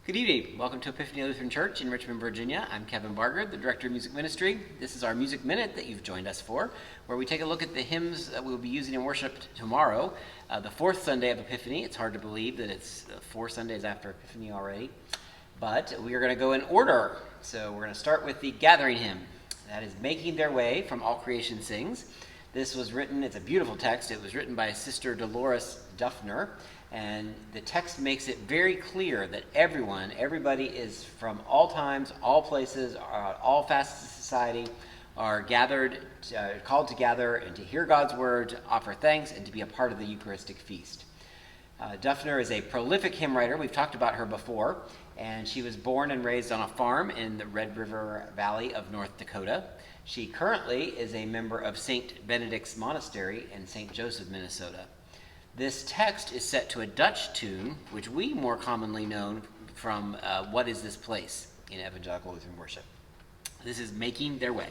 Good evening. Welcome to Epiphany Lutheran Church in Richmond, Virginia. I'm Kevin Barger, the Director of Music Ministry. This is our Music Minute that you've joined us for, where we take a look at the hymns that we'll be using in worship tomorrow, the fourth Sunday of Epiphany. It's hard to believe that it's 4 Sundays after Epiphany already, but we are going to go in order. So we're going to start with the gathering hymn. That is Making Their Way from All Creation Sings. This was written, it's a beautiful text. It was written by Sister Dolores Duffner. And the text makes it very clear that everybody is from all times, all places, all facets of society are gathered, called to gather and to hear God's word, to offer thanks, and to be a part of the Eucharistic feast. Duffner is a prolific hymn writer. We've talked about her before, and she was born and raised on a farm in the Red River Valley of North Dakota. She currently is a member of St. Benedict's Monastery in St. Joseph, Minnesota. This text is set to a Dutch tune, which we more commonly know from What Is This Place in Evangelical Lutheran worship. This is Making Their Way.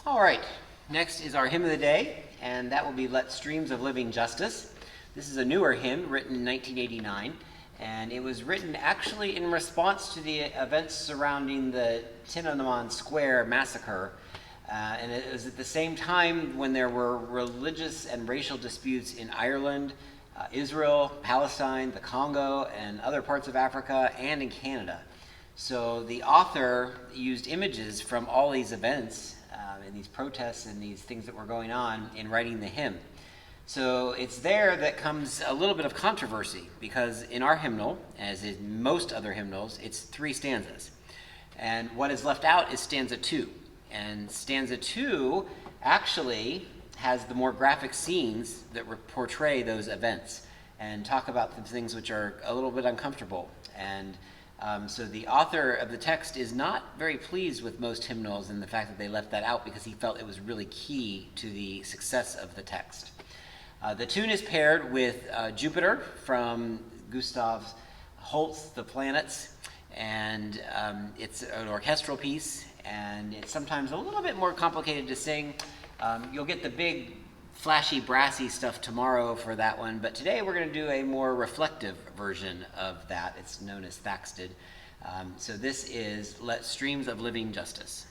All right, next is our hymn of the day, and that will be Let Streams of Living Justice. This is a newer hymn written in 1989, and it was written actually in response to the events surrounding the Tiananmen Square massacre. And it was at the same time when there were religious and racial disputes in Ireland, Israel, Palestine, the Congo, and other parts of Africa, and in Canada. So the author used images from all these events and these protests and these things that were going on in writing the hymn. So it's there that comes a little bit of controversy, because in our hymnal, as in most other hymnals, it's 3 stanzas. And what is left out is stanza 2. And stanza 2 actually has the more graphic scenes that portray those events and talk about the things which are a little bit uncomfortable. And so the author of the text is not very pleased with most hymnals and the fact that they left that out, because he felt it was really key to the success of the text. The tune is paired with Jupiter from Gustav Holst's The Planets, and it's an orchestral piece, and it's sometimes a little bit more complicated to sing. You'll get the big, flashy, brassy stuff tomorrow for that one, but today we're going to do a more reflective version of that. It's known as Thaxted. So this is Let Streams of Living Justice.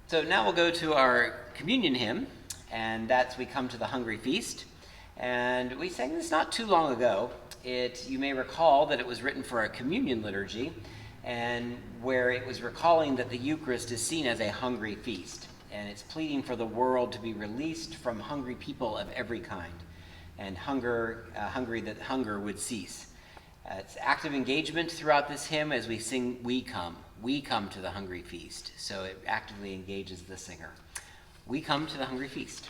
So now we'll go to our communion hymn, and that's We Come to the Hungry Feast. And we sang this not too long ago. You may recall that it was written for a communion liturgy, and where it was recalling that the Eucharist is seen as a hungry feast. And it's pleading for the world to be released from hungry people of every kind, and hungry that hunger would cease. It's active engagement throughout this hymn as we sing, We come to the hungry feast. So it actively engages the singer. We come to the hungry feast.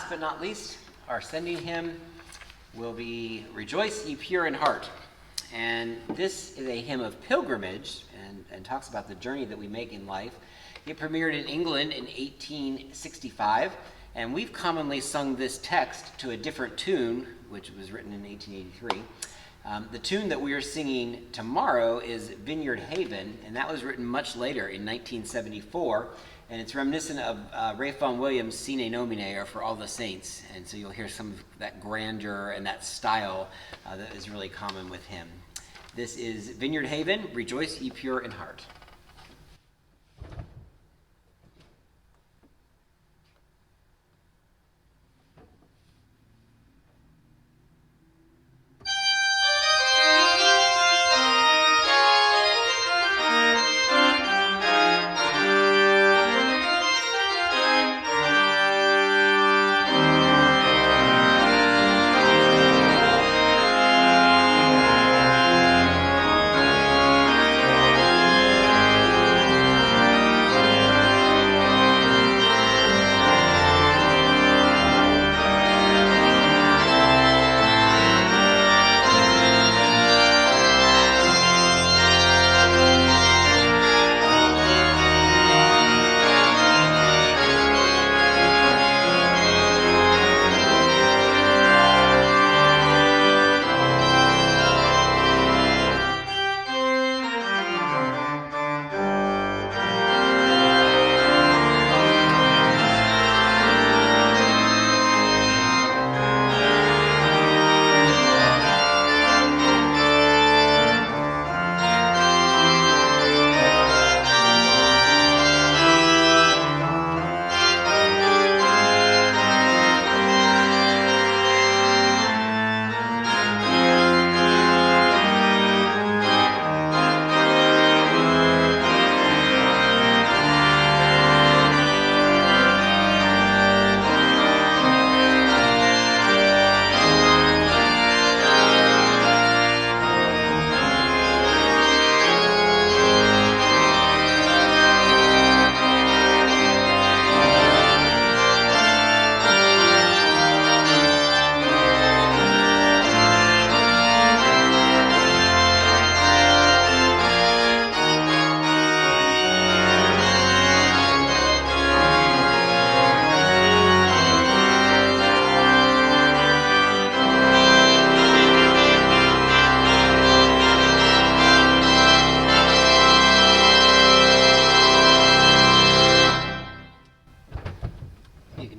last but not least, our sending hymn will be Rejoice Ye Pure in Heart. And this is a hymn of pilgrimage and talks about the journey that we make in life. It premiered in England in 1865, and we've commonly sung this text to a different tune, which was written in 1883. The tune that we are singing tomorrow is Vineyard Haven, and that was written much later in 1974, and it's reminiscent of Ralph Vaughan Williams' Sine Nomine, or For All the Saints, and so you'll hear some of that grandeur and that style that is really common with him. This is Vineyard Haven, Rejoice Ye Pure in Heart.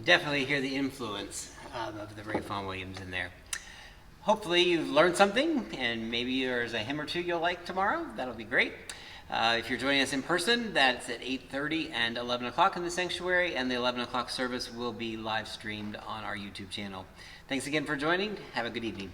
Definitely hear the influence of the Ralph Vaughan Williams in there. Hopefully you've learned something, and maybe there's a hymn or two you'll like tomorrow. That'll be great. If you're joining us in person, that's at 8:30 and 11 o'clock in the sanctuary, and the 11 o'clock service will be live streamed on our YouTube channel. Thanks again for joining. Have a good evening.